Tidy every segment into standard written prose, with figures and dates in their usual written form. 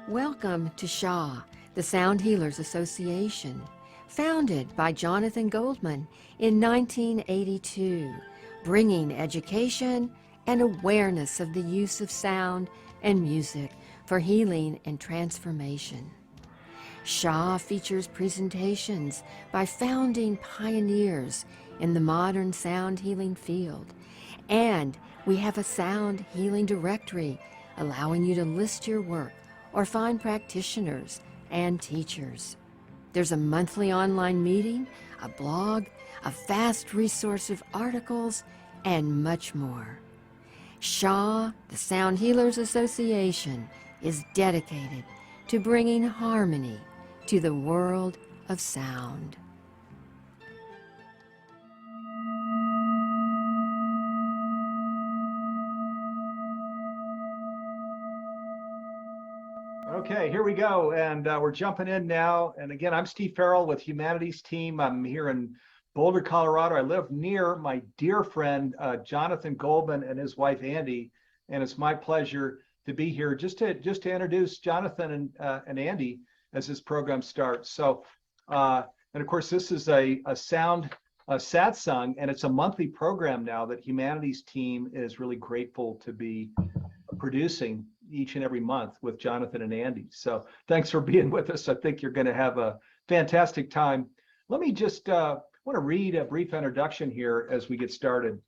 Welcome to SHA, the Sound Healers Association, founded by Jonathan Goldman in 1982, bringing education and awareness of the use of sound and music for healing and transformation. SHA features presentations by founding pioneers in the modern sound healing field, and we have a sound healing directory allowing you to list your work or find practitioners and teachers. There's a monthly online meeting, a blog, a vast resource of articles, and much more. SHA, the Sound Healers Association, is dedicated to bringing harmony to the world of sound. Okay, here we go, and we're jumping in now. And again, I'm Steve Farrell with Humanities Team. I'm here in Boulder, Colorado. I live near my dear friend Jonathan Goldman and his wife Andi, and it's my pleasure to be here just to introduce Jonathan and Andi as this program starts. So, and of course, this is a Sound Satsang, and it's a monthly program now that Humanities Team is really grateful to be producing each and every month with Jonathan and Andi. So thanks for being with us. I think you're going to have a fantastic time. Let me just want to read a brief introduction here as we get started.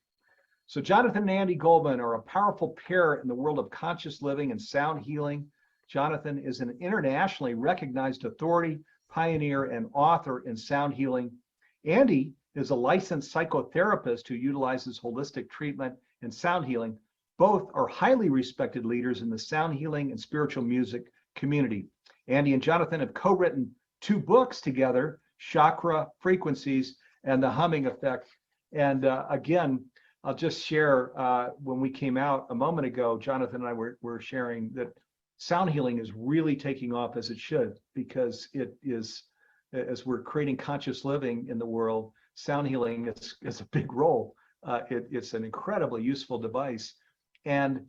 So Jonathan and Andi Goldman are a powerful pair in the world of conscious living and sound healing. Jonathan is an internationally recognized authority, pioneer, and author in sound healing. Andi is a licensed psychotherapist who utilizes holistic treatment and sound healing. Both are highly respected leaders in the sound healing and spiritual music community. Andi and Jonathan have co-written 2 books together, Chakra Frequencies and The Humming Effect. And again, I'll just share, when we came out a moment ago, Jonathan and I were sharing that sound healing is really taking off as it should, because it is, as we're creating conscious living in the world, sound healing is a big role. It's an incredibly useful device. And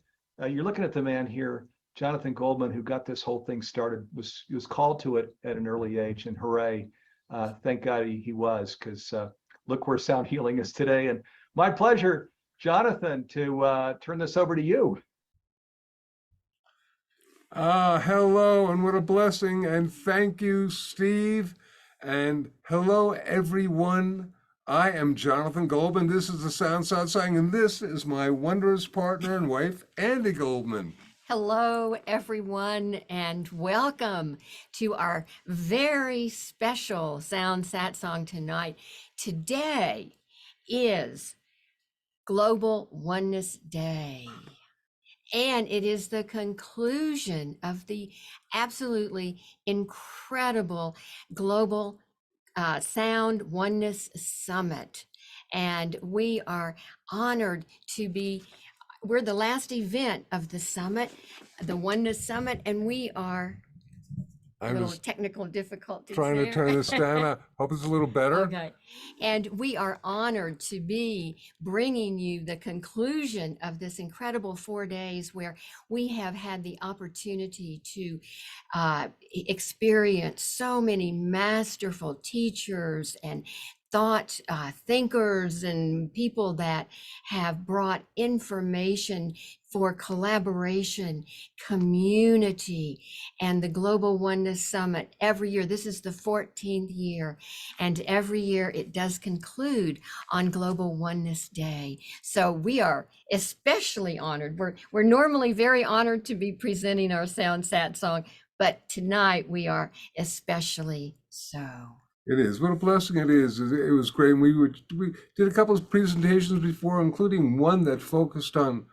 you're looking at the man here, Jonathan Goldman, who got this whole thing started, was called to it at an early age, and hooray, thank God he was, because look where sound healing is today. And my pleasure, Jonathan, to turn this over to you. Hello, and what a blessing, and thank you, Steve, and hello, everyone. I am Jonathan Goldman. This is the Sound Satsang, and this is my wondrous partner and wife, Andi Goldman. Hello, everyone, and welcome to our very special Sound Satsang tonight. Today is Global Oneness Day, and it is the conclusion of the absolutely incredible Global Sound Oneness Summit. And we are honored to be, we're the last event of the summit, the Oneness Summit, and we are a little technical difficulties trying to turn this down. I hope it's a little better. Okay. And we are honored to be bringing you the conclusion of this incredible 4 days where we have had the opportunity to experience so many masterful teachers and thought thinkers and people that have brought information for collaboration, community, and the Global Oneness Summit every year. This is the 14th year, and every year it does conclude on Global Oneness Day. So we are especially honored. We're normally very honored to be presenting our Sound Satsang, but tonight we are especially so. It is. What a blessing it is. It was great. We did a couple of presentations before, including one that focused on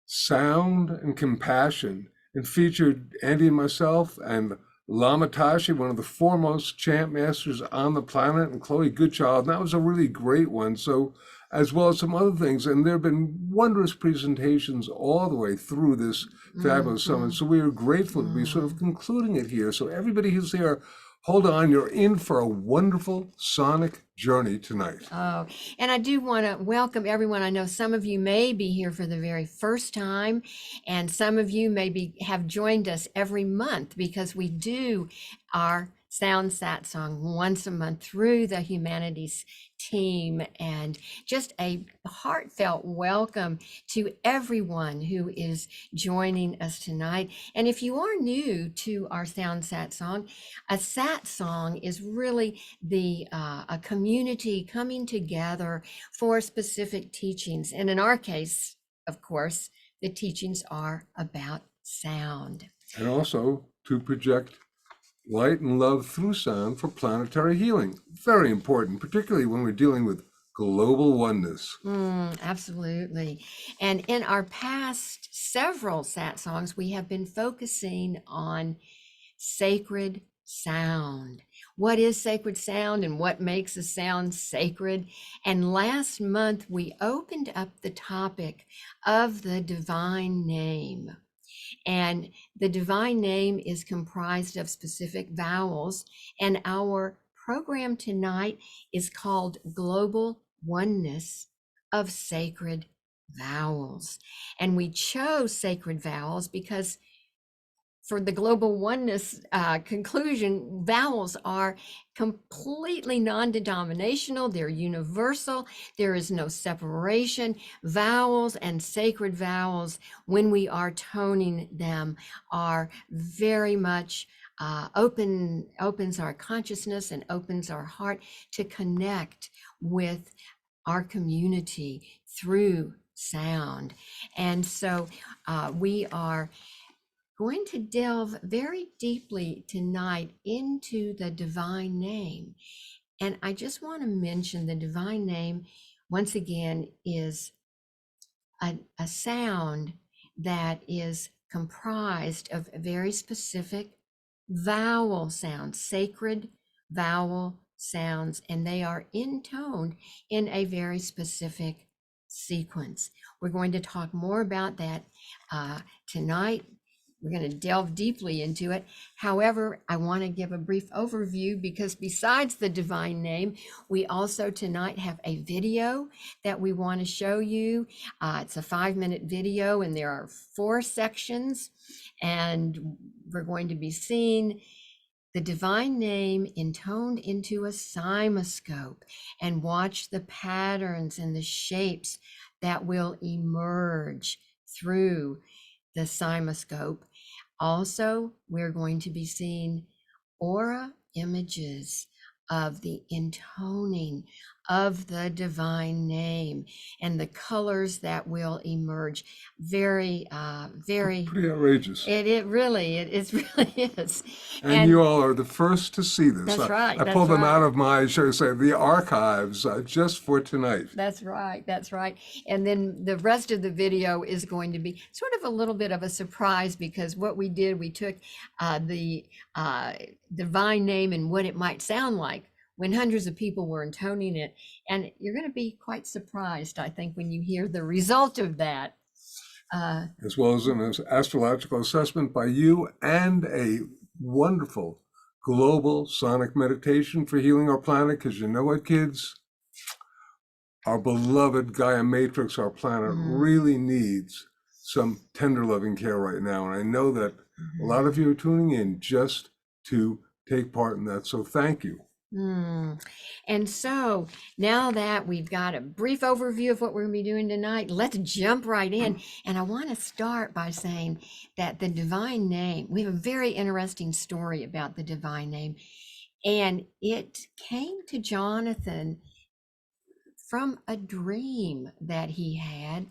sound and compassion, and featured Andi and myself and Lama Tashi, one of the foremost chant masters on the planet, and Chloe Goodchild. And that was a really great one. So, as well as some other things. And there have been wondrous presentations all the way through this fabulous summit. So we are grateful to be sort of concluding it here. So everybody who's here, Hold on, you're in for a wonderful sonic journey tonight. Oh, and I do want to welcome everyone. I know some of you may be here for the very first time, and some of you maybe have joined us every month because we do our Sound Satsang once a month through the humanities team, and just a heartfelt welcome to everyone who is joining us tonight. And if you are new to our Sound Satsang, a satsang is really a community coming together for specific teachings. And in our case, of course, the teachings are about sound. And also to project light and love through sound for planetary healing. Very important, particularly when we're dealing with global oneness. Absolutely. And in our past several satsangs, we have been focusing on sacred sound. What is sacred sound and what makes a sound sacred? And last month, we opened up the topic of the divine name. And the divine name is comprised of specific vowels. And our program tonight is called Global Oneness of Sacred Vowels. And we chose sacred vowels because for the global oneness conclusion, vowels are completely non-denominational. They're universal. There is no separation. Vowels and sacred vowels, when we are toning them, are very much opens our consciousness and opens our heart to connect with our community through sound. And so we are going to delve very deeply tonight into the divine name. And I just want to mention the divine name, once again, is a sound that is comprised of very specific vowel sounds, sacred vowel sounds, and they are intoned in a very specific sequence. We're going to talk more about that tonight. We're going to delve deeply into it. However, I want to give a brief overview because besides the divine name, we also tonight have a video that we want to show you. It's a 5-minute video and there are 4 sections, and we're going to be seeing the divine name intoned into a cymoscope and watch the patterns and the shapes that will emerge through the cymoscope. Also, we're going to be seeing aura images of the intoning of the divine name and the colors that will emerge. Very Pretty outrageous. It really is. And you all are the first to see this. That's right. I pulled them out of my, shall I say, the archives just for tonight. That's right. And then the rest of the video is going to be sort of a little bit of a surprise, because what we did, we took the divine name and what it might sound like when hundreds of people were intoning it. And you're going to be quite surprised, I think, when you hear the result of that. As well as an astrological assessment by you and a wonderful global sonic meditation for healing our planet. Because you know what, kids? Our beloved Gaia Matrix, our planet, really needs some tender loving care right now. And I know that a lot of you are tuning in just to take part in that. So thank you. And so now that we've got a brief overview of what we're going to be doing tonight, let's jump right in. And I want to start by saying that the divine name, we have a very interesting story about the divine name. And it came to Jonathan from a dream that he had.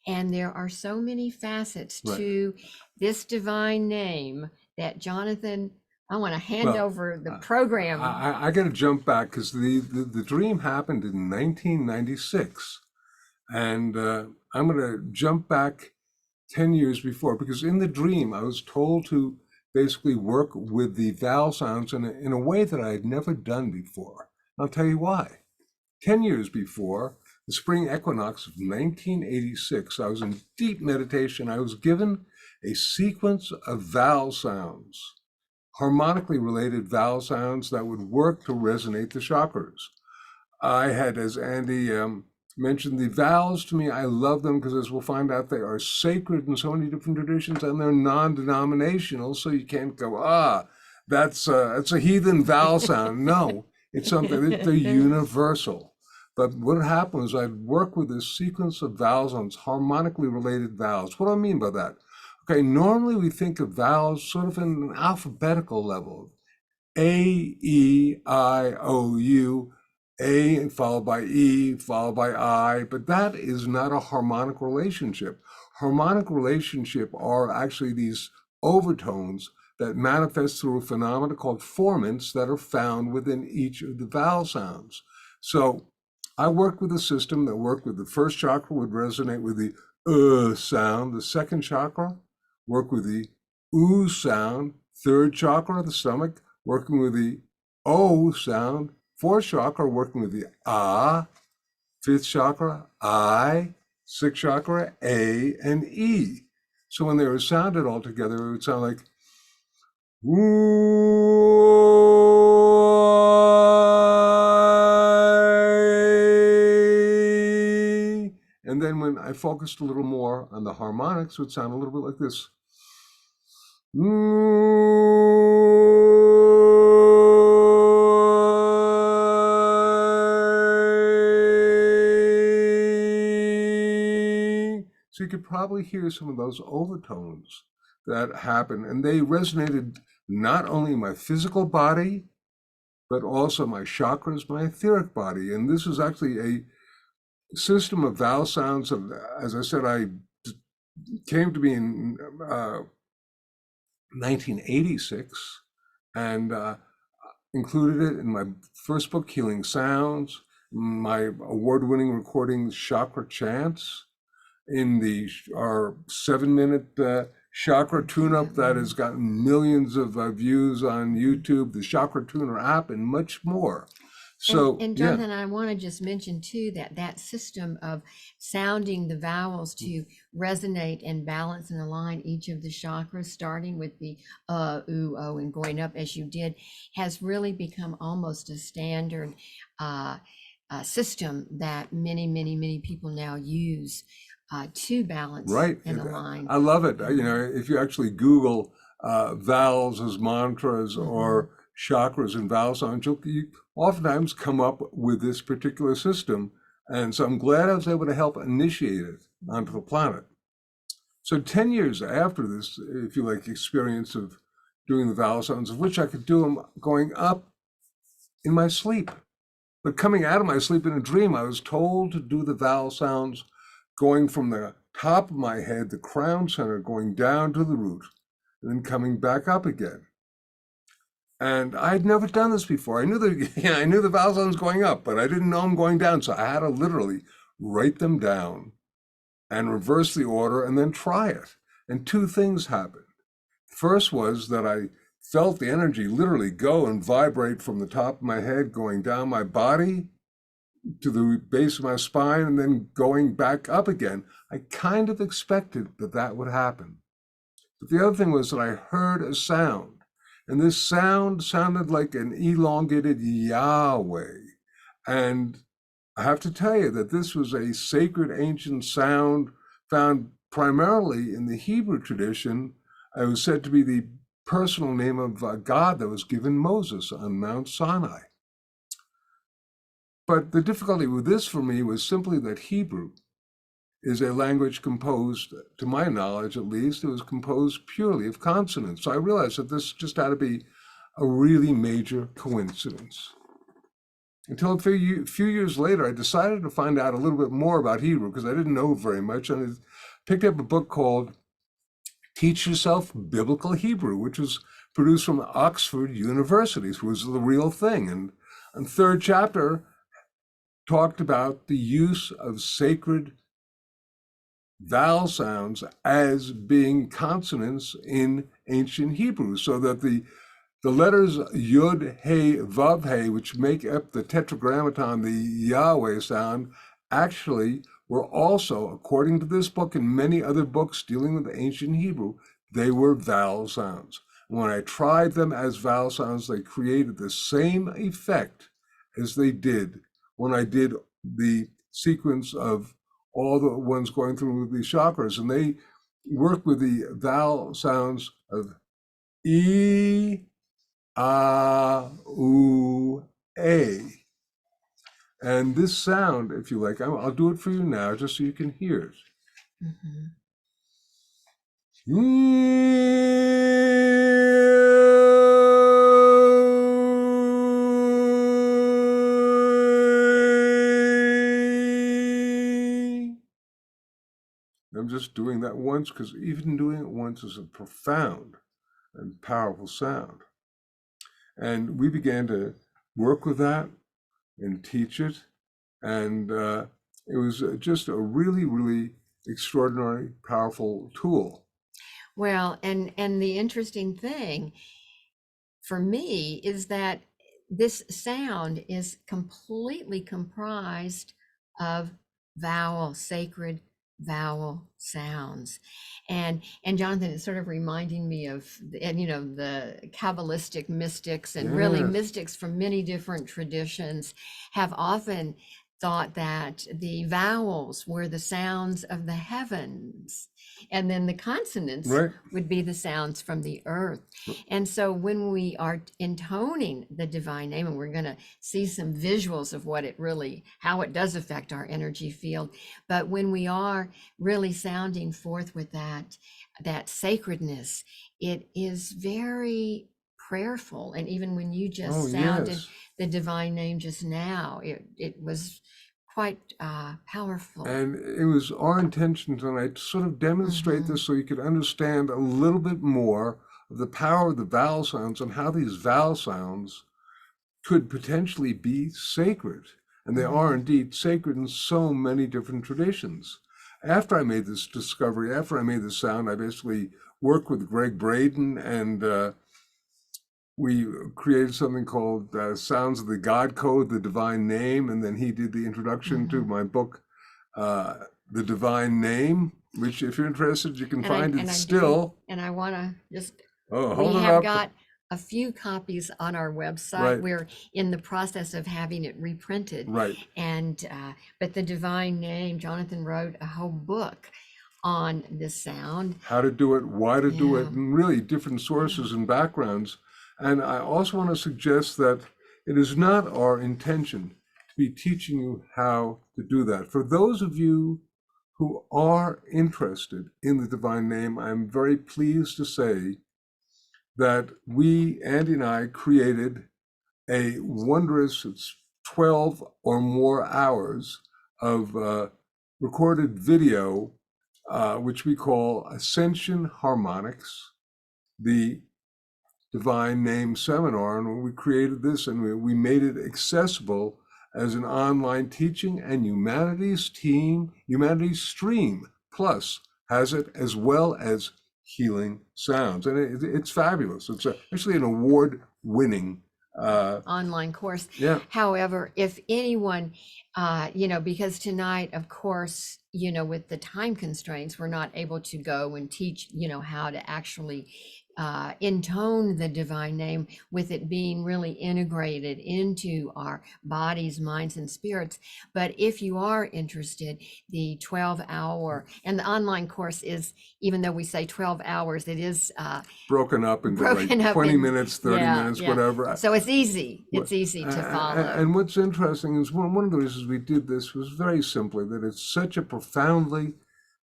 And there are so many facets to this divine name that Jonathan, I want to hand over the program. I got to jump back because the dream happened in 1996. And I'm going to jump back 10 years before, because in the dream, I was told to basically work with the vowel sounds in a way that I had never done before. I'll tell you why. 10 years before, the spring equinox of 1986, I was in deep meditation. I was given a sequence of vowel sounds harmonically related vowel sounds that would work to resonate the chakras. I had, as Andi mentioned, the vowels. To me, I love them because, as we'll find out, they are sacred in so many different traditions, and they're non-denominational, so you can't go, that's a heathen vowel sound. No, it's something that they're universal. But what happened was I'd work with this sequence of vowel sounds, harmonically related vowels. What do I mean by that? Okay, normally we think of vowels sort of in an alphabetical level. A, E, I, O, U, A followed by E, followed by I, but that is not a harmonic relationship. Harmonic relationship are actually these overtones that manifest through a phenomenon called formants that are found within each of the vowel sounds. So I worked with a system that worked with the first chakra would resonate with the sound, the second chakra work with the sound, third chakra, the stomach, working with the O sound, fourth chakra working with the fifth chakra, I, sixth chakra, A, and E. So when they were sounded all together, it would sound like and then when I focused a little more on the harmonics, it would sound a little bit like this. So you could probably hear some of those overtones that happen, and they resonated not only my physical body, but also my chakras, my etheric body. And this is actually a system of vowel sounds. As I said, I came to be in 1986 and included it in my first book, Healing Sounds, my award-winning recording, Chakra Chants, in our 7-minute chakra tune-up that has gotten millions of views on YouTube, the Chakra Tuner app, and much more. So, and Jonathan, I want to just mention too that system of sounding the vowels to resonate and balance and align each of the chakras, starting with the ooh, oh, and going up as you did, has really become almost a standard system that many people now use to balance and align. I love it. You know, if you actually Google vowels as mantras or chakras and vowel sounds, you oftentimes come up with this particular system. And so I'm glad I was able to help initiate it onto the planet. So 10 years after this, if you like, experience of doing the vowel sounds, of which I could do them going up in my sleep. But coming out of my sleep in a dream, I was told to do the vowel sounds going from the top of my head, the crown center, going down to the root, and then coming back up again. And I had never done this before. I knew the vowel sounds going up, but I didn't know them going down. So I had to literally write them down and reverse the order and then try it. And two things happened. First was that I felt the energy literally go and vibrate from the top of my head, going down my body to the base of my spine, and then going back up again. I kind of expected that would happen. But the other thing was that I heard a sound. And this sound sounded like an elongated Yahweh. And I have to tell you that this was a sacred ancient sound found primarily in the Hebrew tradition. It was said to be the personal name of God that was given Moses on Mount Sinai. But the difficulty with this for me was simply that Hebrew is a language composed, to my knowledge at least, it was composed purely of consonants. So I realized that this just had to be a really major coincidence. Until a few years later, I decided to find out a little bit more about Hebrew because I didn't know very much. And I picked up a book called Teach Yourself Biblical Hebrew, which was produced from Oxford University, which was the real thing. And the third chapter talked about the use of sacred vowel sounds as being consonants in ancient Hebrew, so that the letters Yud, Hey, Vav, Hey, which make up the tetragrammaton, the Yahweh sound, actually were also, according to this book and many other books dealing with ancient Hebrew, they were vowel sounds. When I tried them as vowel sounds, they created the same effect as they did when I did the sequence of all the ones going through the chakras. And they work with the vowel sounds of E, A, U, A. And this sound, if you like, I'll do it for you now just so you can hear it. Mm-hmm. I'm just doing that once because even doing it once is a profound and powerful sound. And we began to work with that and teach it. And it was just a really, really extraordinary, powerful tool. Well, and the interesting thing for me is that this sound is completely comprised of sacred vowel sounds. And Jonathan, it's sort of reminding me of, and you know, the Kabbalistic mystics and really Yes. mystics from many different traditions have often thought that the vowels were the sounds of the heavens, and then the consonants Right. would be the sounds from the earth. And so when we are intoning the divine name, and we're going to see some visuals of what it really, how it does affect our energy field, but when we are really sounding forth with that sacredness, it is very prayerful. And even when you just sounded Yes. the divine name just now, it was quite powerful. And it was our intention tonight to sort of demonstrate this so you could understand a little bit more of the power of the vowel sounds and how these vowel sounds could potentially be sacred. And they are indeed sacred in so many different traditions. After I made this discovery, after I made this sound, I basically worked with Greg Braden, and we created something called Sounds of the God Code, the Divine Name, and then he did the introduction to my book, The Divine Name, which if you're interested, you can find it still. And I want to just, Oh, we hold it have up. got a few copies on our website. Right. We're in the process of having it reprinted. Right. And, but the divine name, Jonathan wrote a whole book on this sound. How to do it, why to do it, Yeah. and really different sources and backgrounds. And I also want to suggest that it is not our intention to be teaching you how to do that. For those of you who are interested in the divine name, I'm very pleased to say that we, Andi and I, created a wondrous, it's 12 or more hours of recorded video, which we call Ascension Harmonics, the Divine Name Seminar. And we created this and we made it accessible as an online teaching, and Humanities Stream Plus has it, as well as Healing Sounds. And it's fabulous. It's actually an award-winning online course. Yeah. However, if anyone, you know, because tonight, of course, you know, with the time constraints, we're not able to go and teach, you know, how to actually intone the divine name with it being really integrated into our bodies, minds, and spirits. But if you are interested, the 12-hour, and the online course is, even though we say 12 hours, it is broken up into like 20 minutes, 30 minutes, whatever. So it's easy. It's easy to follow. And what's interesting is one of the reasons we did this was very simply that it's such a profoundly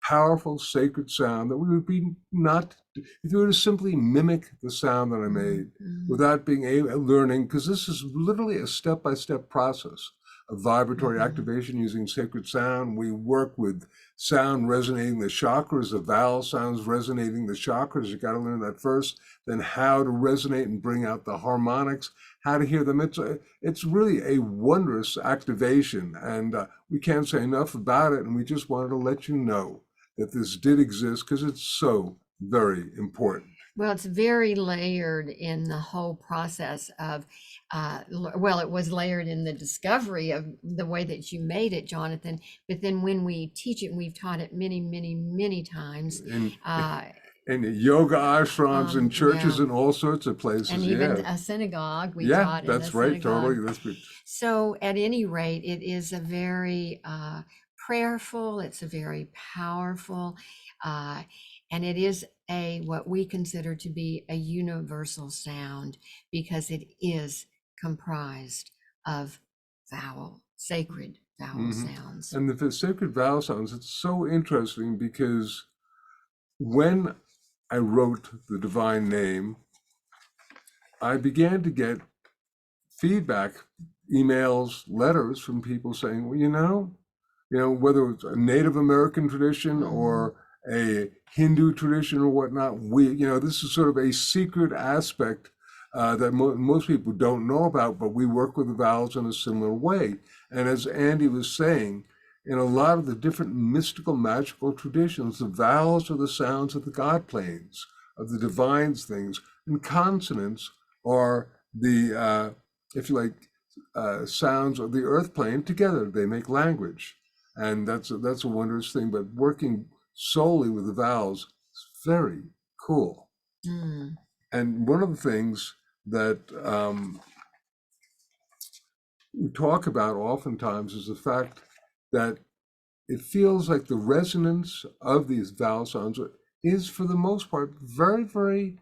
powerful sacred sound that we would be not, if you were to simply mimic the sound that I made without being learning, because this is literally a step-by-step process of vibratory activation using sacred sound. We work with sound resonating the chakras, the vowel sounds resonating the chakras. You got to learn that first, then how to resonate and bring out the harmonics, how to hear them. It's really a wondrous activation, and we can't say enough about it. And we just wanted to let you know that this did exist because it's so very important. Well, it's very layered in the whole process of, well, it was layered in the discovery of the way that you made it, Jonathan. But then when we teach it, and we've taught it many, many, many times. and yoga ashrams and churches yeah. and all sorts of places. And even Yeah. a synagogue. We Yeah, taught in that's a right. synagogue. Totally. That's good. So at any rate, it is a very prayerful, it's a very powerful, and it is what we consider to be a universal sound because it is comprised of sacred vowel sounds. And the sacred vowel sounds, it's so interesting because when I wrote the divine name, I began to get feedback, emails, letters from people saying, well, whether it's a Native American tradition or a Hindu tradition or whatnot, this is sort of a secret aspect that most people don't know about, but we work with the vowels in a similar way. And as Andi was saying, in a lot of the different mystical, magical traditions, the vowels are the sounds of the God planes, of the divine things, and consonants are the, if you like, sounds of the earth plane. Together they make language, and that's a wondrous thing. But working solely with the vowels is very cool. And one of the things that we talk about oftentimes is the fact that it feels like the resonance of these vowel sounds is, for the most part, very, very,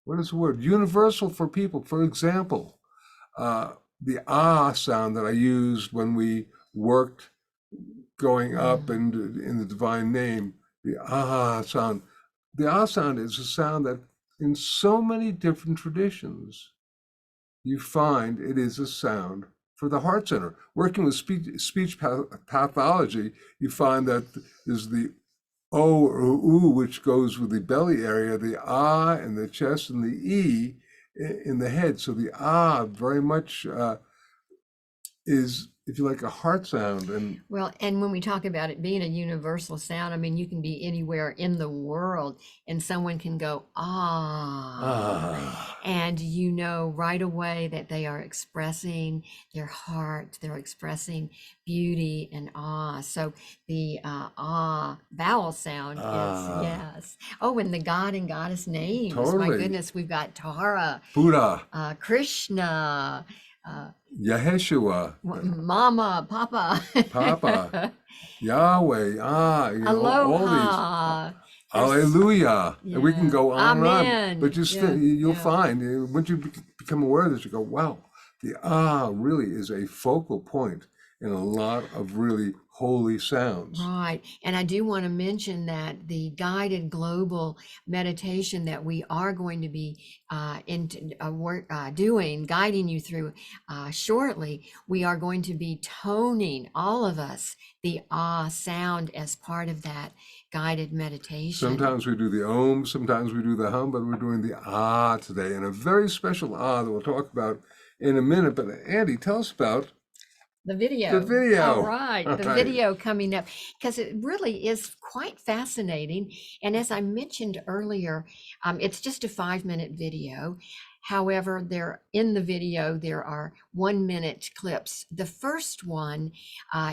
what is the word, universal for people. For example, the ah sound that I used when we worked going up and in the divine name, the ah sound. The ah sound is a sound that in so many different traditions, you find it is a sound for the heart center. Working with speech pathology, you find that there's the O or U, which goes with the belly area, the ah in the chest, and the E in the head. So the ah very much is, if you like, a heart sound. And well, and when we talk about it being a universal sound, I mean, you can be anywhere in the world and someone can go, and you know right away that they are expressing their heart, they're expressing beauty and awe. So the vowel sound is, yes. Oh, and the God and Goddess names. Totally. My goodness, we've got Tara, Buddha, Krishna, Yeshua, Mama, Papa, Papa, Yahweh, Aloha, all these, Hallelujah, and we can go on Amen. and on. But just you'll find once you become aware of this, you go, wow, the really is a focal point in a lot of really holy sounds. Right. And I do want to mention that the guided global meditation that we are going to be guiding you through shortly, we are going to be toning, all of us, the sound as part of that guided meditation. Sometimes we do the om, sometimes we do the hum, but we're doing the today, and a very special that we'll talk about in a minute. But Andi, tell us about the video. All right. The video coming up, because it really is quite fascinating. And as I mentioned earlier, it's just a 5-minute video. However, in the video, there are 1-minute clips. The first one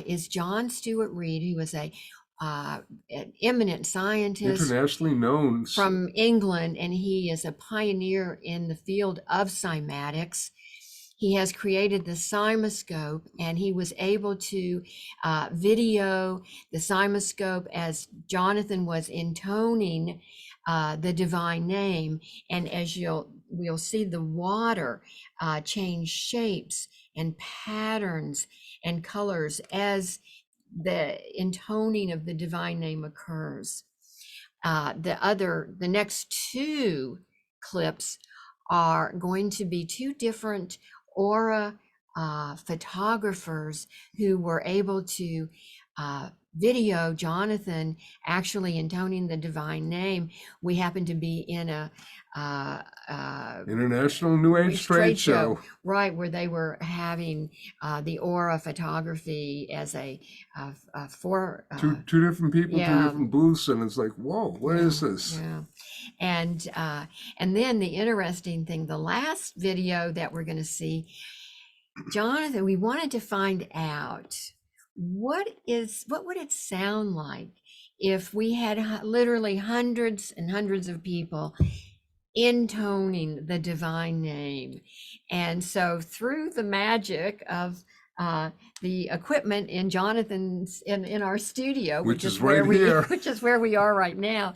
is John Stuart Reid, who was an eminent scientist, internationally known, from England, and he is a pioneer in the field of cymatics. He has created the cymoscope, and he was able to video the cymoscope as Jonathan was intoning the divine name. And as we'll see the water change shapes and patterns and colors as the intoning of the divine name occurs. The next 2 clips are going to be 2 different aura photographers who were able to video Jonathan actually intoning the divine name. We happen to be in a International New Age trade show, right, where they were having the aura photography as for two different people, 2 different booths, and it's like, whoa, what is this? And then the interesting thing, the last video that we're going to see, Jonathan, we wanted to find out what would it sound like if we had literally hundreds and hundreds of people intoning the divine name. And so through the magic of the equipment in Jonathan's in our studio, which is right here, which is where we are right now,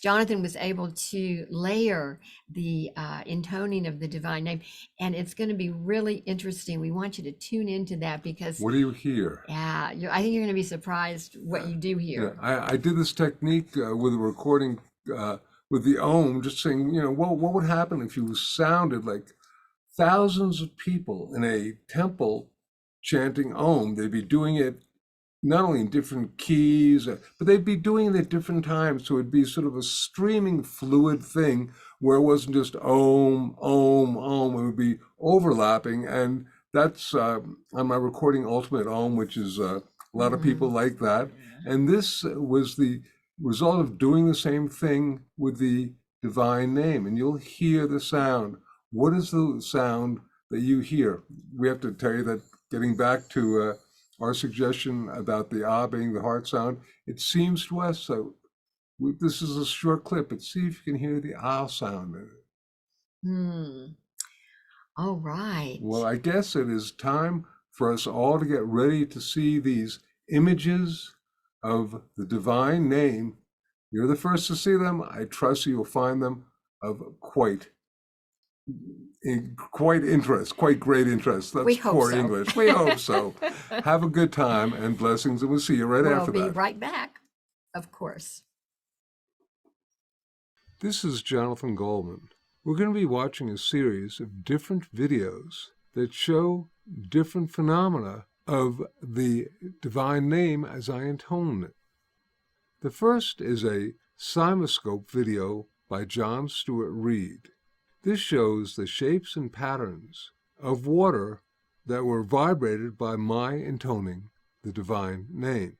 Jonathan was able to layer the intoning of the divine name, and it's going to be really interesting. We want you to tune into that because what do you hear? Yeah, I think you're going to be surprised what you do hear. Yeah, I did this technique with a recording with the Om, just saying, what would happen if you sounded like thousands of people in a temple chanting Om? They'd be doing it not only in different keys, but they'd be doing it at different times. So it'd be sort of a streaming fluid thing where it wasn't just Om, Om, Om. It would be overlapping. And that's on my recording Ultimate Om, which is a lot of people like that. And this was the result of doing the same thing with the divine name. And you'll hear the sound. What is the sound that you hear? We have to tell you that, getting back to our suggestion about the ah being the heart sound, it seems to us, so this is a short clip, but see if you can hear the ah sound in it. All right. Well, I guess it is time for us all to get ready to see these images of the divine name. You're the first to see them. I trust you'll find them of quite interest, quite great interest. That's poor English. We hope so. Have a good time and blessings, and we'll see you right after that. We'll be right back, of course. This is Jonathan Goldman. We're going to be watching a series of different videos that show different phenomena of the divine name as I intone it. The first is a Cymoscope video by John Stuart Reed. This shows the shapes and patterns of water that were vibrated by my intoning the divine name.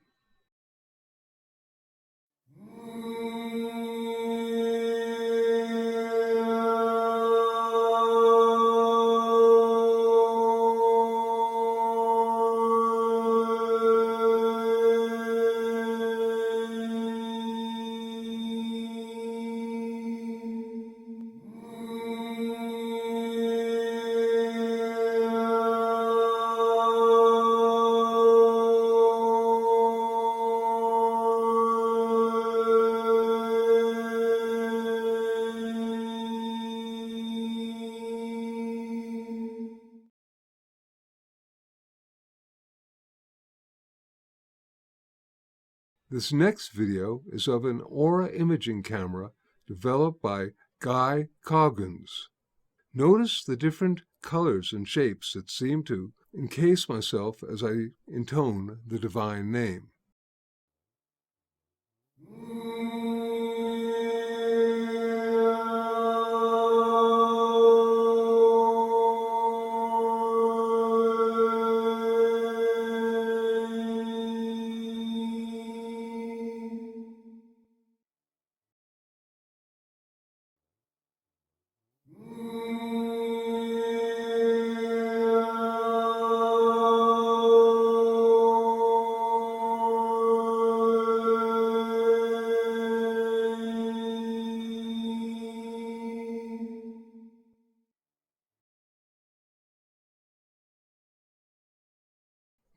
This next video is of an aura imaging camera developed by Guy Coggins. Notice the different colors and shapes that seem to encase myself as I intone the divine name.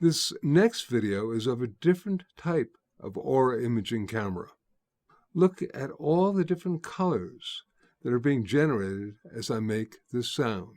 This next video is of a different type of aura imaging camera. Look at all the different colors that are being generated as I make this sound.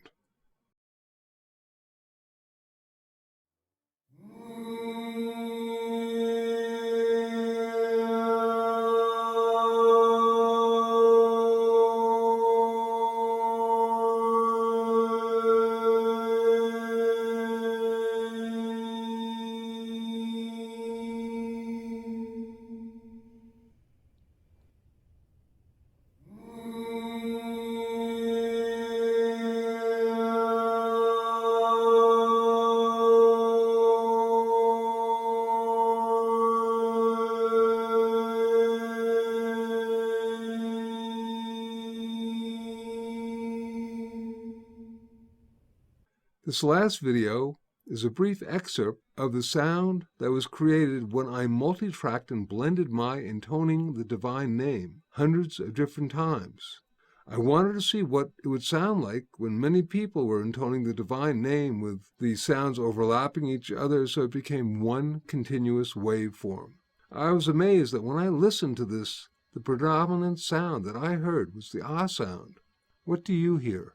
This last video is a brief excerpt of the sound that was created when I multi-tracked and blended my intoning the divine name hundreds of different times. I wanted to see what it would sound like when many people were intoning the divine name with the sounds overlapping each other, so it became one continuous waveform. I was amazed that when I listened to this, the predominant sound that I heard was the ah sound. What do you hear?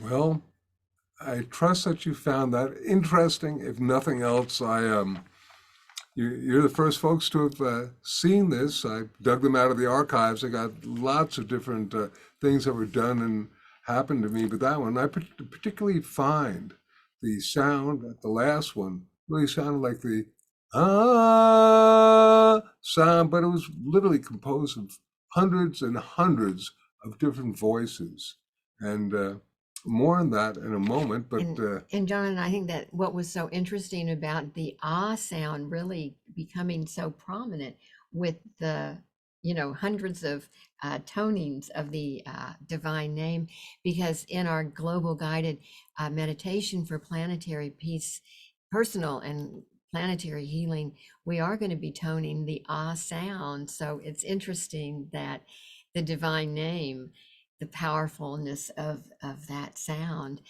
Well, I trust that you found that interesting. If nothing else, you're the first folks to have seen this. I dug them out of the archives. I got lots of different things that were done and happened to me, but that one I particularly find the sound at the last one really sounded like the ah sound, but it was literally composed of hundreds and hundreds of different voices, and more on that in a moment. But And John, I think that what was so interesting about the ah sound really becoming so prominent with the, hundreds of tonings of the divine name, because in our global guided meditation for planetary peace, personal and planetary healing, we are going to be toning the ah sound. So it's interesting that the divine name, the powerfulness of that sound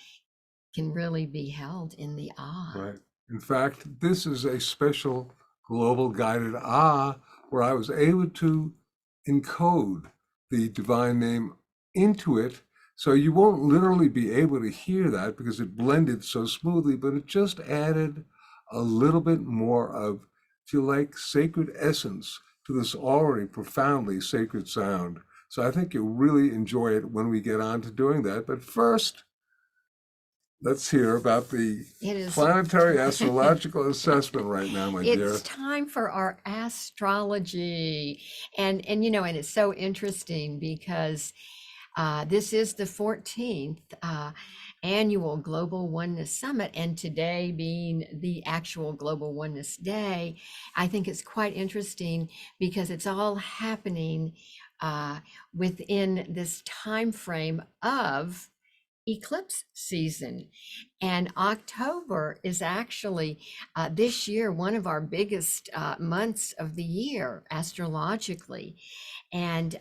can really be held in the ah. right. In fact, this is a special global guided ah, where I was able to encode the divine name into it. So you won't literally be able to hear that because it blended so smoothly, but it just added a little bit more of, if you like, sacred essence to this already profoundly sacred sound. So I think you'll really enjoy it when we get on to doing that. But first, let's hear about the planetary astrological assessment right now, my dear. It's time for our astrology. And it's so interesting because this is the 14th annual Global Oneness Summit, and today being the actual Global Oneness Day, I think it's quite interesting because it's all happening within this time frame of eclipse season. And October is actually this year one of our biggest months of the year astrologically. And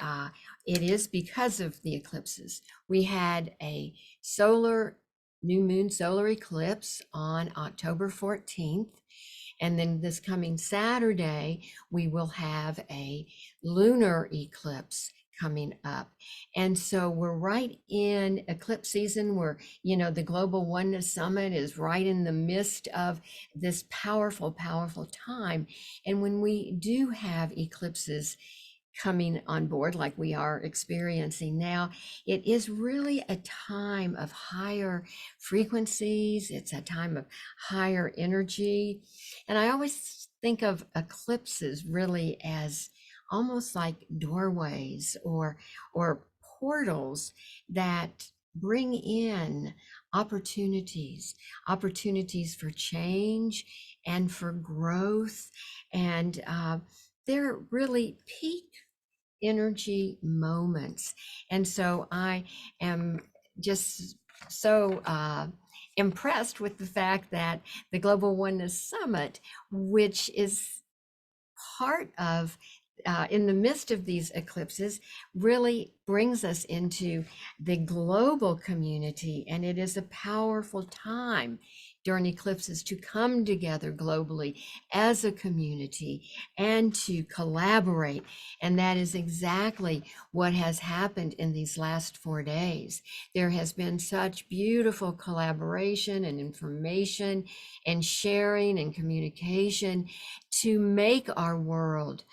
it is because of the eclipses. We had a new moon solar eclipse on October 14th. And then this coming Saturday, we will have a lunar eclipse coming up. And so we're right in eclipse season where, the Global Oneness Summit is right in the midst of this powerful, powerful time. And when we do have eclipses coming on board like we are experiencing now, it is really a time of higher frequencies. It's a time of higher energy. And I always think of eclipses really as almost like doorways or portals that bring in opportunities for change and for growth. And they're really peak energy moments. And so I am just so impressed with the fact that the Global Oneness Summit, which is part of in the midst of these eclipses, really brings us into the global community. And it is a powerful time during eclipses to come together globally as a community and to collaborate. And that is exactly what has happened in these last 4 days. There has been such beautiful collaboration and information and sharing and communication to make our world,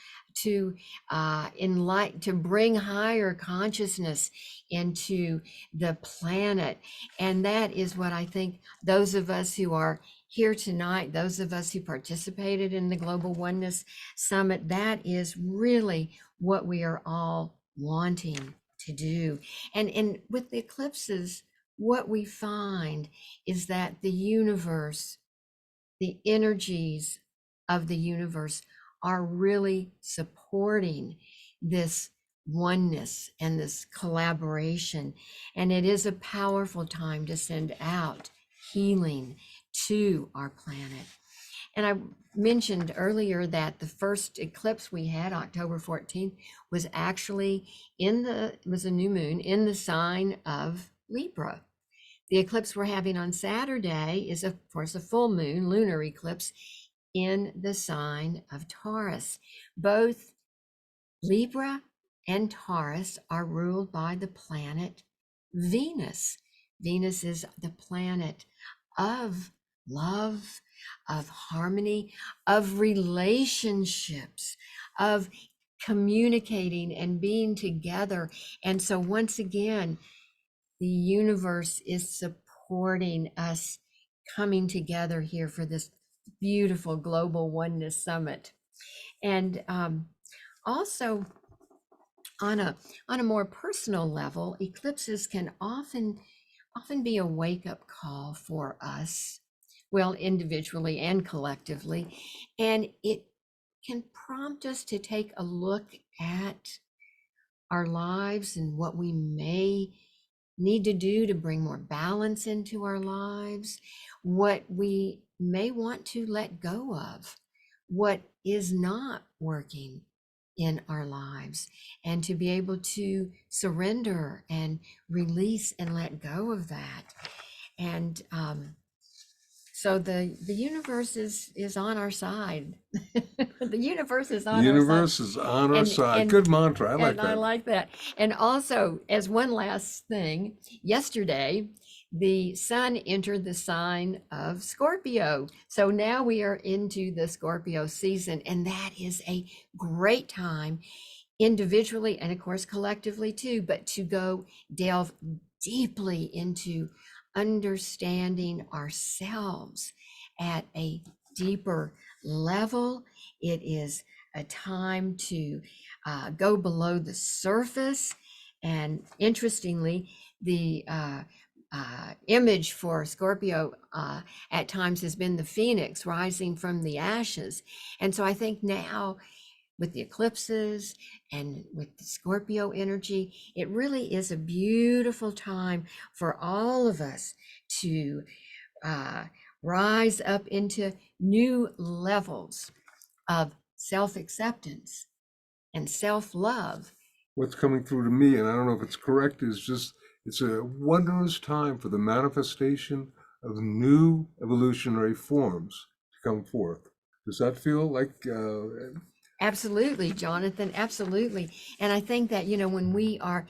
to to bring higher consciousness into the planet. And that is what I think those of us who are here tonight, those of us who participated in the Global Oneness Summit, that is really what we are all wanting to do. And with the eclipses, what we find is that the universe, the energies of the universe are really supporting this oneness and this collaboration. And it is a powerful time to send out healing to our planet. And I mentioned earlier that the first eclipse we had, October 14th, was actually it was a new moon in the sign of Libra. The eclipse we're having on Saturday is, of course, a full moon, lunar eclipse, in the sign of Taurus. Both Libra and Taurus are ruled by the planet Venus. Venus is the planet of love, of harmony, of relationships, of communicating and being together. And so once again, the universe is supporting us coming together here for this beautiful Global Oneness Summit. And also on a more personal level, eclipses can often be a wake-up call for us, well, individually and collectively, and it can prompt us to take a look at our lives and what we may need to do to bring more balance into our lives, what we may want to let go of, what is not working in our lives, and to be able to surrender and release and let go of that. And so the universe is on our side. The universe is on our side. The universe is on our side. Good mantra. I like that. I like that. And also, as one last thing, yesterday, the sun entered the sign of Scorpio. So now we are into the Scorpio season, and that is a great time individually and of course collectively too, but to go delve deeply into understanding ourselves at a deeper level. It is a time to go below the surface. And interestingly, the image for Scorpio at times has been the phoenix rising from the ashes. And so I think now with the eclipses and with the Scorpio energy, it really is a beautiful time for all of us to rise up into new levels of self-acceptance and self-love. What's coming through to me, and I don't know if it's correct, is just it's a wondrous time for the manifestation of new evolutionary forms to come forth. Does that feel like Absolutely, Jonathan, absolutely. And I think that, when we are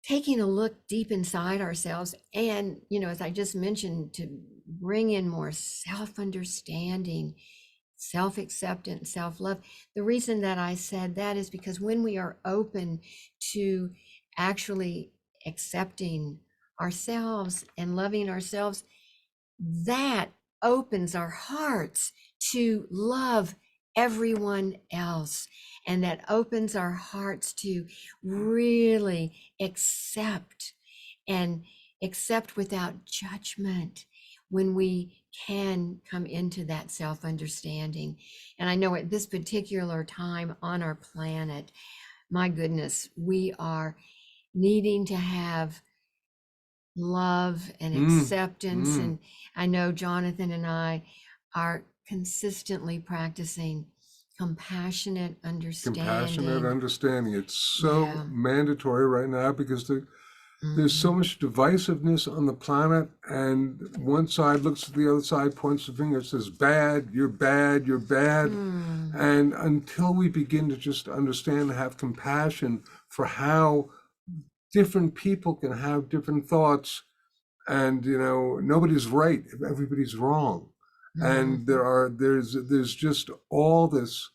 taking a look deep inside ourselves and, as I just mentioned, to bring in more self-understanding, self-acceptance, self-love. The reason that I said that is because when we are open to actually accepting ourselves and loving ourselves, that opens our hearts to love everyone else. And that opens our hearts to really accept and accept without judgment when we can come into that self-understanding. And I know at this particular time on our planet, my goodness, we are needing to have love and acceptance. And I know Jonathan and I are consistently practicing compassionate understanding. compassionate understanding? It's so mandatory right now because There's so much divisiveness on the planet, and one side looks at the other side, points the finger, says, bad, you're bad, you're bad. And until we begin to just understand and have compassion for how different people can have different thoughts, and nobody's right if everybody's wrong. And there's just all this,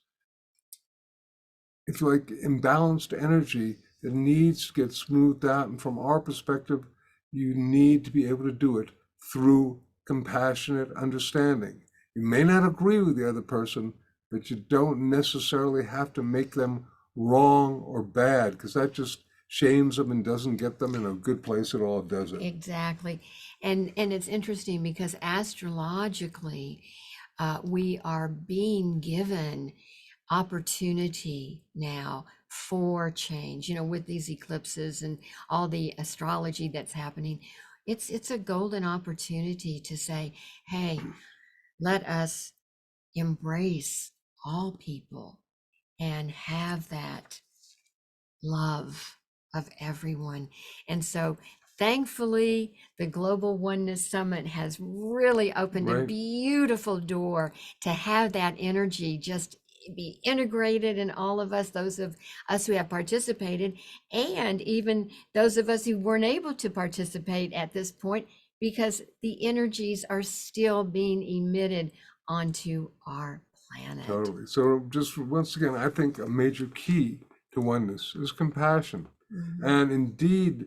if you like, imbalanced energy that needs to get smoothed out. And from our perspective, you need to be able to do it through compassionate understanding. You may not agree with the other person, but you don't necessarily have to make them wrong or bad, because that just shames them and doesn't get them in a good place at all, does it? Exactly. And it's interesting because astrologically, we are being given opportunity now for change, with these eclipses and all the astrology that's happening. It's a golden opportunity to say, hey, let us embrace all people and have that love of everyone. And so thankfully, the Global Oneness Summit has really opened a beautiful door to have that energy just be integrated in all of us, those of us who have participated, and even those of us who weren't able to participate at this point, because the energies are still being emitted onto our planet. Totally. So just once again, I think a major key to oneness is compassion. And indeed,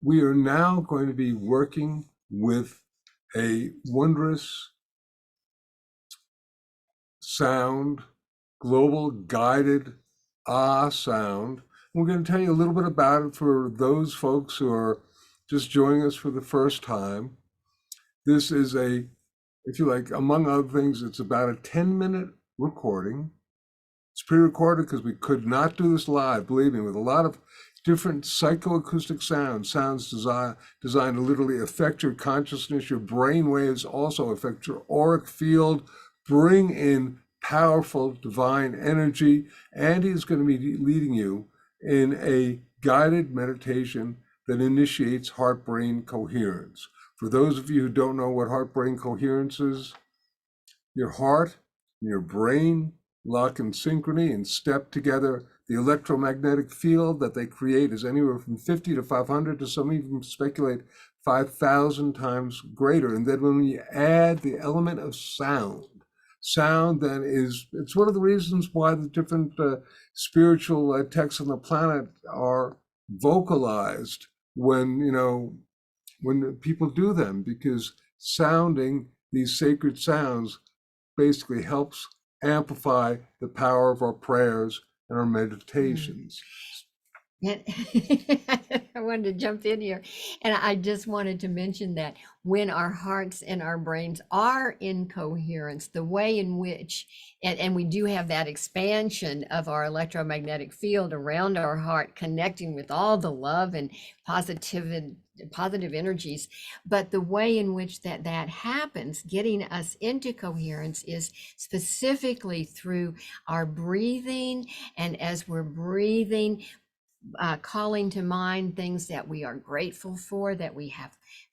we are now going to be working with a wondrous sound, global guided sound. We're going to tell you a little bit about it for those folks who are just joining us for the first time. This is if you like, among other things, it's about a 10-minute recording. It's pre-recorded because we could not do this live, believe me, with a lot of different psychoacoustic sounds designed to literally affect your consciousness. Your brain waves also affect your auric field, bring in powerful divine energy. Andi is going to be leading you in a guided meditation that initiates heart-brain coherence. For those of you who don't know what heart-brain coherence is, your heart and your brain lock in synchrony and step together. The electromagnetic field that they create is anywhere from 50 to 500 to some even speculate 5,000 times greater. And then when you add the element of sound then it's one of the reasons why the different spiritual texts on the planet are vocalized when people do them, because sounding these sacred sounds basically helps amplify the power of our prayers and our meditations. I wanted to jump in here, and I just wanted to mention that when our hearts and our brains are in coherence, the way in which, and we do have that expansion of our electromagnetic field around our heart, connecting with all the love and positive energies, but the way in which that happens, getting us into coherence, is specifically through our breathing. And as we're breathing, calling to mind things that we are grateful for, that we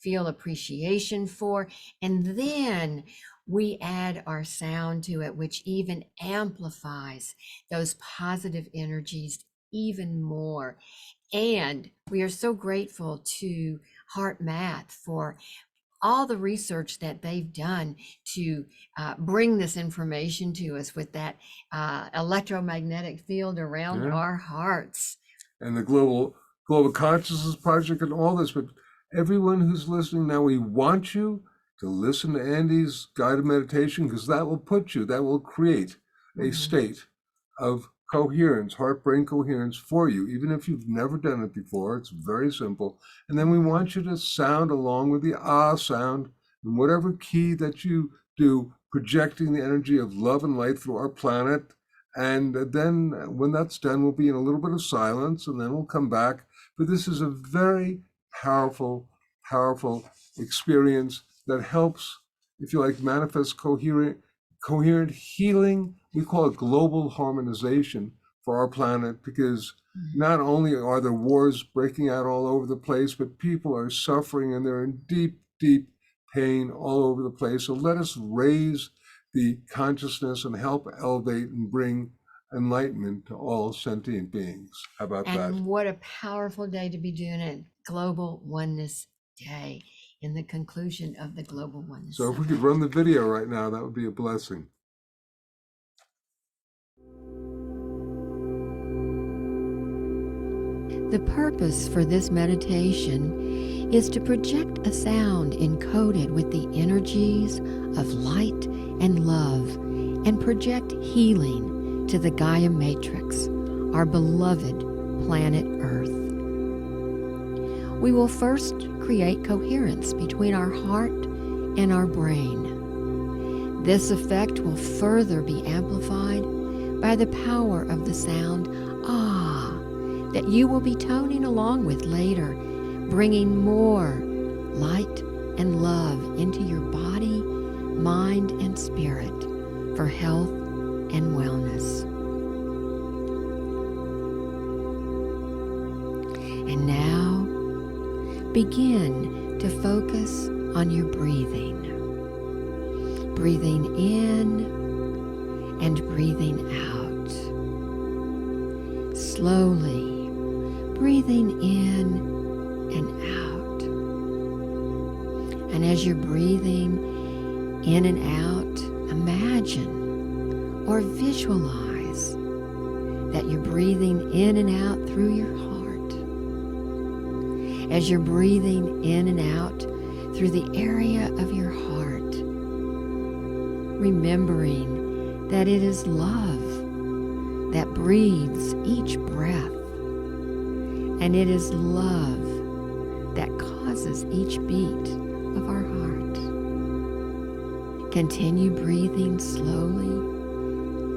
feel appreciation for, and then we add our sound to it, which even amplifies those positive energies even more. And we are so grateful to Heart Math for all the research that they've done to bring this information to us with that electromagnetic field around our hearts. And the Global Consciousness Project and all this, but everyone who's listening now, we want you to listen to Andi's guided meditation, because that will create a state of coherence, heart-brain coherence for you, even if you've never done it before. It's very simple. And then we want you to sound along with the sound in whatever key that you do, projecting the energy of love and light through our planet. And then when that's done, we'll be in a little bit of silence, and then we'll come back. But this is a very powerful, powerful experience that helps, if you like, manifest coherent healing. We call it global harmonization for our planet, because not only are there wars breaking out all over the place, but people are suffering and they're in deep, deep pain all over the place. So let us raise the consciousness and help elevate and bring enlightenment to all sentient beings. How about that? And what a powerful day to be doing it. Global Oneness Day in the conclusion of the Global Oneness So if we Summit. could run the video right now, that would be a blessing. The purpose for this meditation is to project a sound encoded with the energies of light and love and project healing to the Gaia Matrix, our beloved planet Earth. We will first create coherence between our heart and our brain. This effect will further be amplified by the power of the sound ah that you will be toning along with later, bringing more light and love into your body, mind, and spirit for health and wellness. And now, begin to focus on your breathing. Breathing in and breathing out. Slowly breathing in and out. And as you're breathing in and out, imagine or visualize that you're breathing in and out through your heart. As you're breathing in and out through the area of your heart, remembering that it is love that breathes each breath. And it is love that causes each beat of our heart. Continue breathing slowly,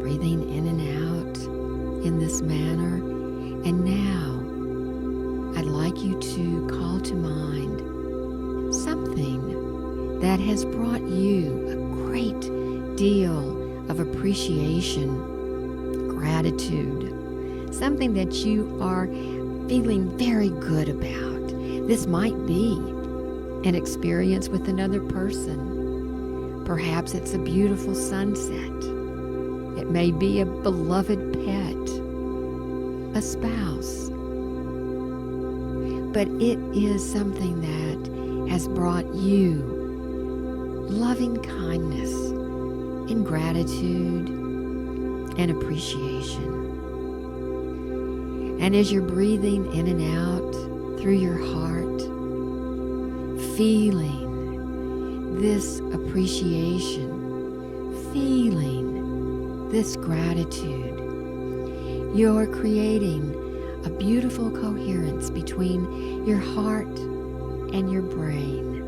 breathing in and out in this manner. And now, I'd like you to call to mind something that has brought you a great deal of appreciation, gratitude, something that you are feeling very good about. This might be an experience with another person. Perhaps it's a beautiful sunset. It may be a beloved pet, a spouse. But it is something that has brought you loving kindness and gratitude and appreciation. And as you're breathing in and out through your heart, feeling this appreciation, feeling this gratitude, you're creating a beautiful coherence between your heart and your brain.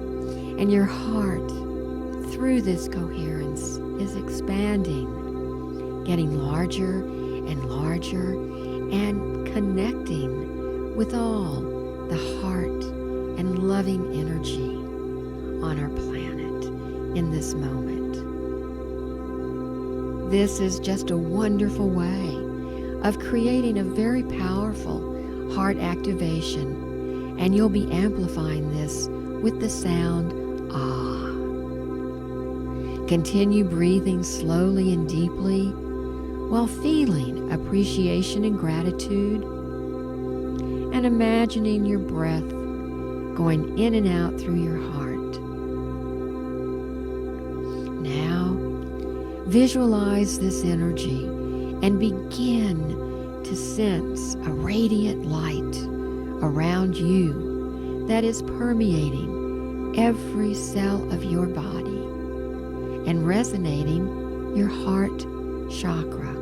And your heart, through this coherence, is expanding, getting larger and larger, and connecting with all the heart and loving energy on our planet in this moment. This is just a wonderful way of creating a very powerful heart activation, and you'll be amplifying this with the sound ah. Continue breathing slowly and deeply while feeling appreciation and gratitude, and imagining your breath going in and out through your heart. Now, visualize this energy and begin to sense a radiant light around you that is permeating every cell of your body and resonating your heart chakra.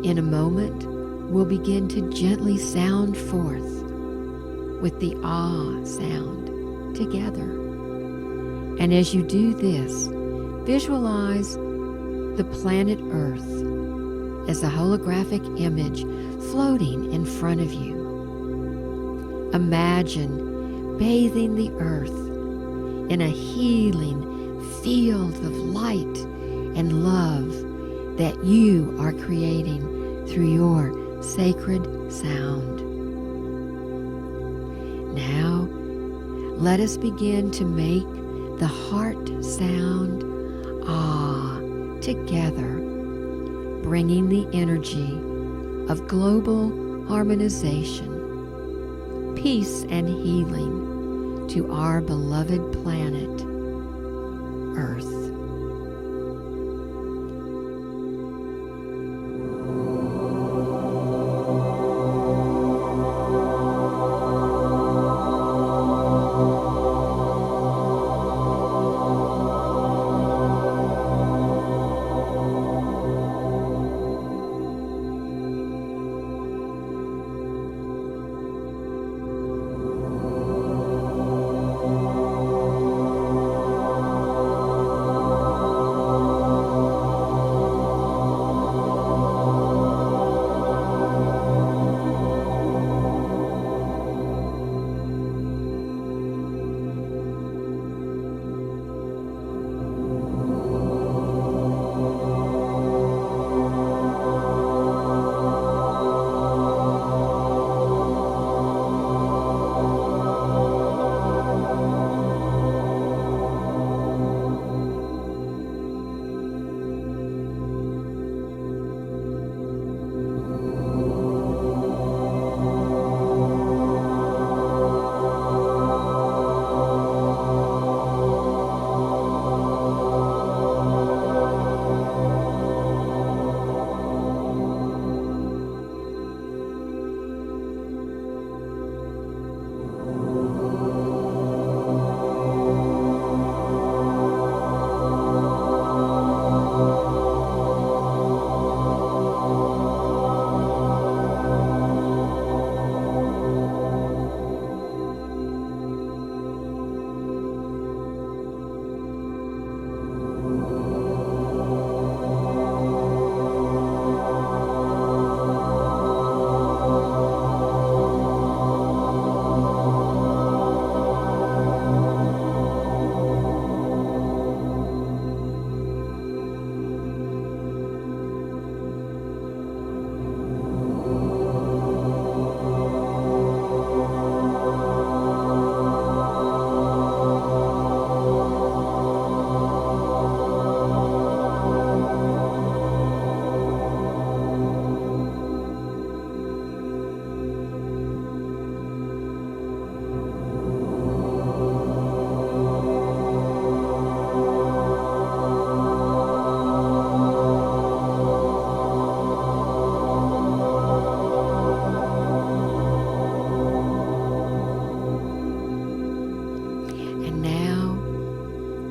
In a moment, we'll begin to gently sound forth with the ah sound together. And as you do this, visualize the planet Earth as a holographic image floating in front of you. Imagine bathing the Earth in a healing field of light and love that you are creating through your sacred sound. Now, let us begin to make the heart sound ah together, bringing the energy of global harmonization, peace and healing to our beloved planet, Earth.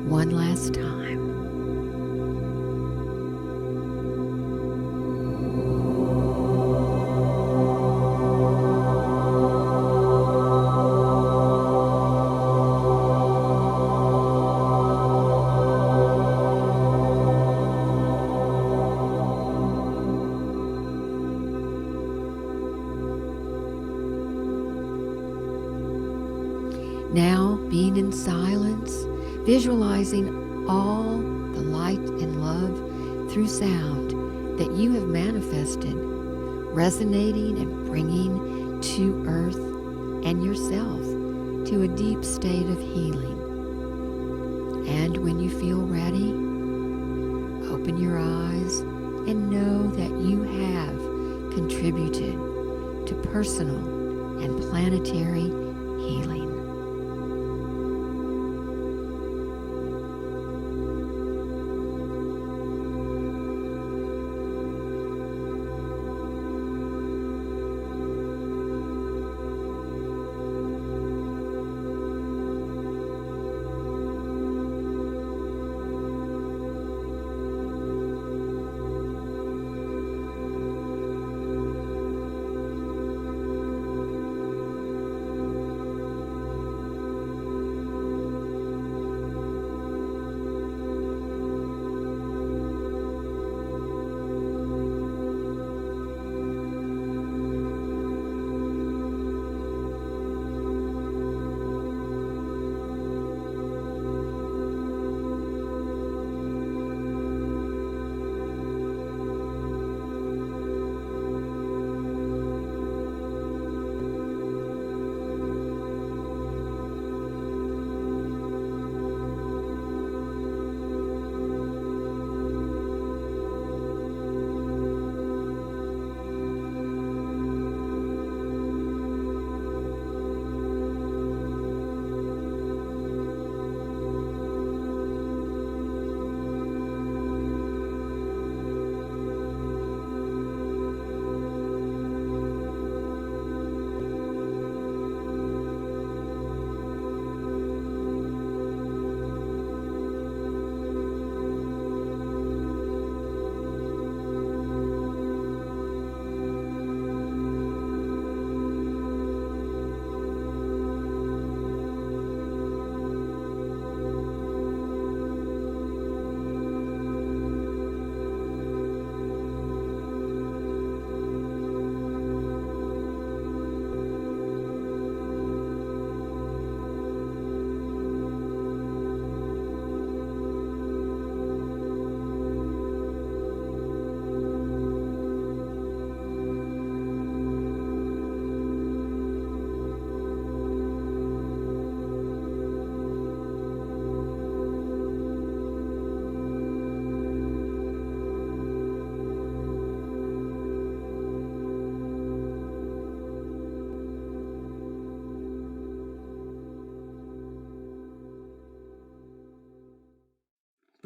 One last time. Now, being in silence, visualizing all the light and love through sound that you have manifested, resonating and bringing to Earth and yourself to a deep state of healing. And when you feel ready, open your eyes and know that you have contributed to personal and planetary healing.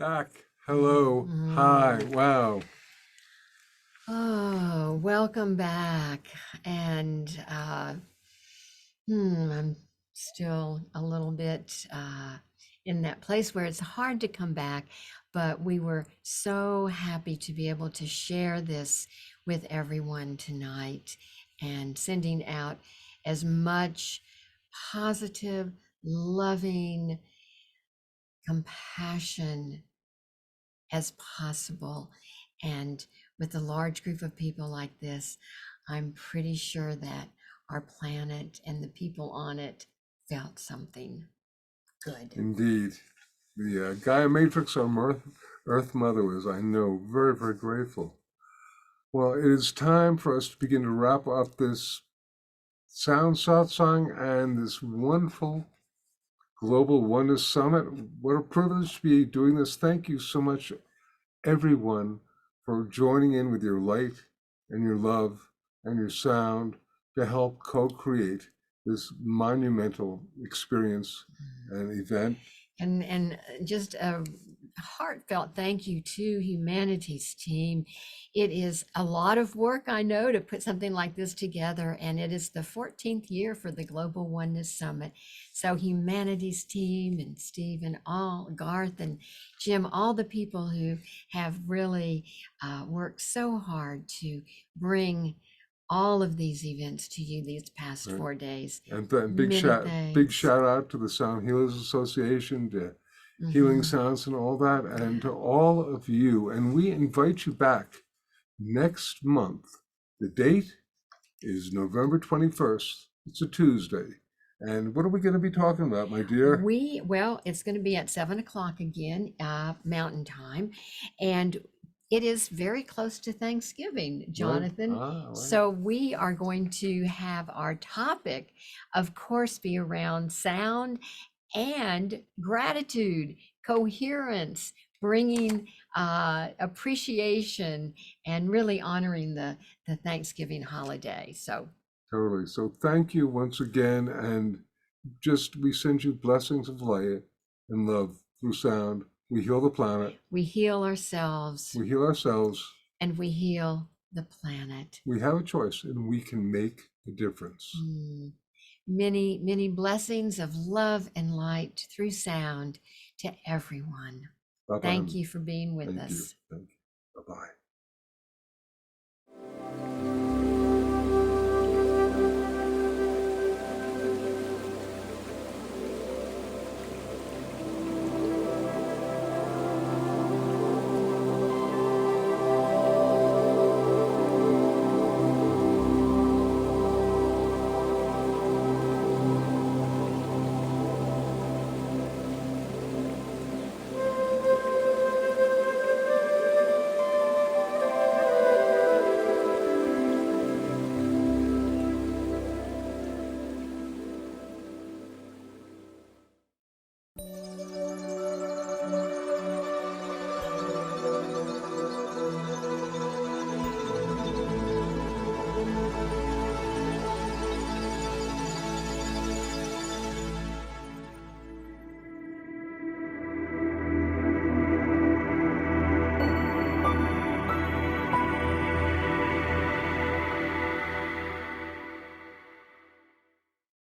back. Hello. Hi. Wow. Oh, welcome back. And I'm still a little bit in that place where it's hard to come back, but we were so happy to be able to share this with everyone tonight and sending out as much positive, loving compassion as possible. And with a large group of people like this, I'm pretty sure that our planet and the people on it felt something good. Indeed. The Gaia Matrix on Earth Mother was, I know, very, very grateful. Well, it is time for us to begin to wrap up this Sound Satsang and this wonderful Global Oneness Summit. What a privilege to be doing this. Thank you so much, everyone, for joining in with your light and your love and your sound to help co-create this monumental experience and event. And just a heartfelt thank you to Humanity's team. It is a lot of work, I know, to put something like this together, and it is the 14th year for the Global Oneness Summit. So Humanity's team and Steve and all, Garth and Jim, all the people who have really worked so hard to bring all of these events to you these past 4 days. And big shout out to the Sound Healers Association, to Healing Sounds and all that, and to all of you. And we invite you back next month. The date is November 21st. It's a Tuesday. And what are we going to be talking about, my dear? Well, it's going to be at 7 o'clock again, Mountain Time. And it is very close to Thanksgiving, Jonathan. Right. So we are going to have our topic, of course, be around sound and gratitude, coherence, bringing appreciation and really honoring the Thanksgiving holiday. So totally. So thank you once again. And just we send you blessings of light and love through sound. We heal the planet. We heal ourselves. We heal ourselves. And we heal the planet. We have a choice and we can make a difference. Many, many blessings of love and light through sound to everyone. Bye-bye. Thank you for being with us. Thank you. Bye-bye.